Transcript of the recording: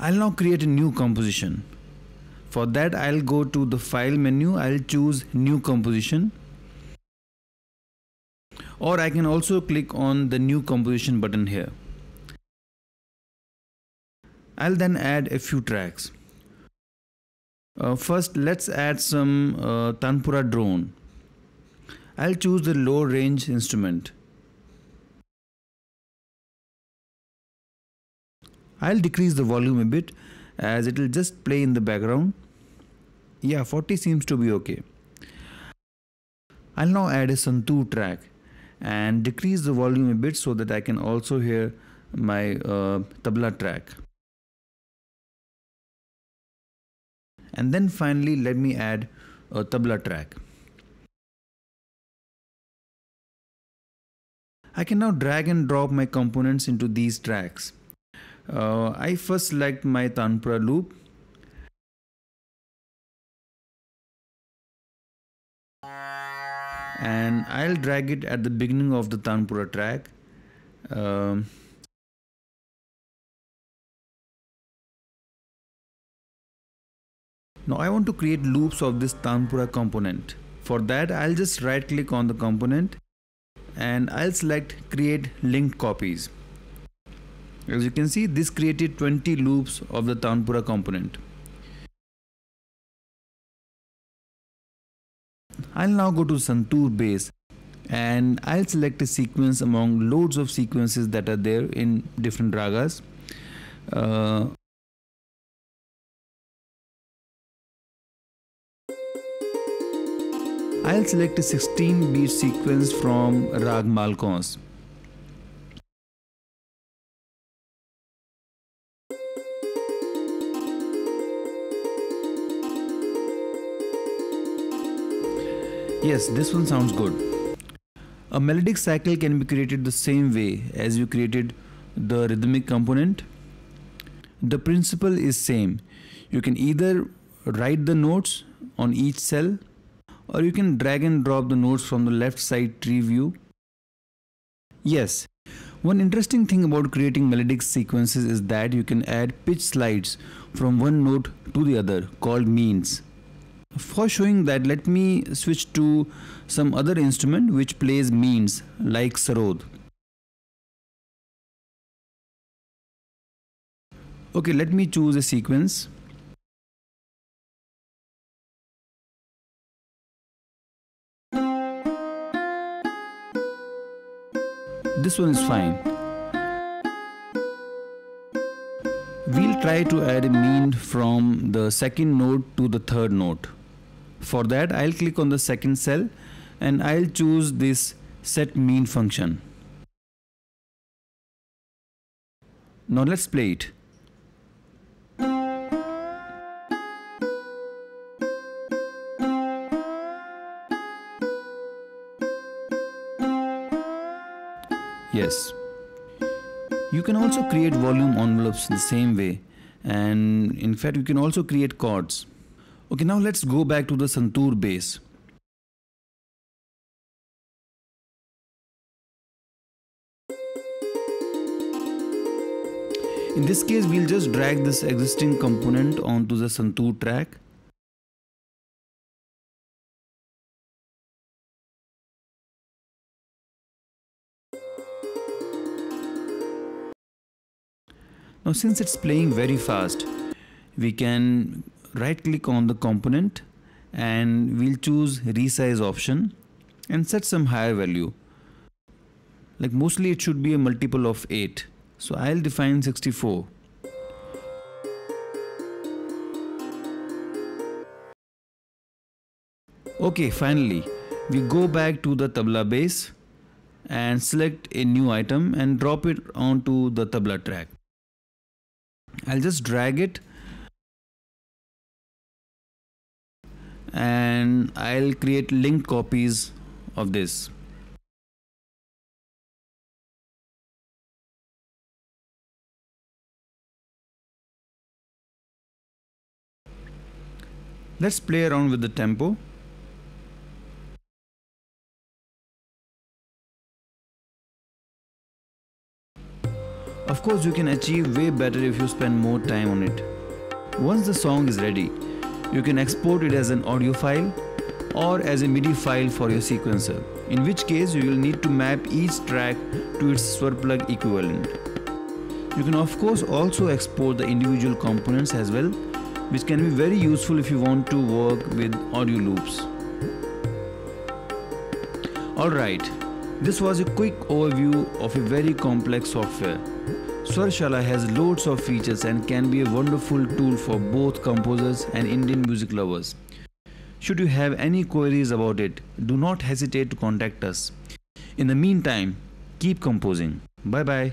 I'll now create a new composition. For that, I'll go to the file menu, I'll choose new composition, or I can also click on the new composition button here. I'll then add a few tracks. First, let's add some Tanpura drone. I'll choose the low range instrument. I'll decrease the volume a bit as it will just play in the background. Yeah, 40 seems to be okay. I'll now add a santoor track and decrease the volume a bit so that I can also hear my tabla track. And then finally let me add a tabla track. I can now drag and drop my components into these tracks. I first select my Tanpura loop. And I'll drag it at the beginning of the Tanpura track. Now I want to create loops of this Tanpura component. For that, I'll just right click on the component and I'll select create linked copies. As you can see, this created 20 loops of the Tanpura component. I'll now go to Santoor base and I'll select a sequence among loads of sequences that are there in different ragas. I'll select a 16-beat sequence from Rag Malkauns. Yes, this one sounds good. A melodic cycle can be created the same way as you created the rhythmic component. The principle is same. You can either write the notes on each cell, or you can drag and drop the notes from the left side tree view. Yes, one interesting thing about creating melodic sequences is that you can add pitch slides from one note to the other called means. For showing that, let me switch to some other instrument which plays means like sarod. Okay, let me choose a sequence. This one is fine. We'll try to add a mean from the second note to the third note. For that, I'll click on the second cell and I'll choose this set mean function. Now let's play it. Yes. You can also create volume envelopes the same way, and in fact you can also create chords. Okay, now let's go back to the Santoor base. In this case, we'll just drag this existing component onto the Santoor track. Now since it's playing very fast, we can right click on the component and we'll choose resize option and set some higher value. Like mostly it should be a multiple of 8. So I'll define 64. Okay, finally we go back to the tabla base and select a new item and drop it onto the tabla track. I'll just drag it and I'll create linked copies of this. Let's play around with the tempo. A Of course, you can achieve way better if you spend more time on it. Once the song is ready, you can export it as an audio file or as a MIDI file for your sequencer, in which case you will need to map each track to its SwarPlug equivalent. You can of course also export the individual components as well, which can be very useful if you want to work with audio loops. Alright, this was a quick overview of a very complex software. SwarShala has loads of features and can be a wonderful tool for both composers and Indian music lovers. Should you have any queries about it, do not hesitate to contact us. In the meantime, keep composing. Bye bye.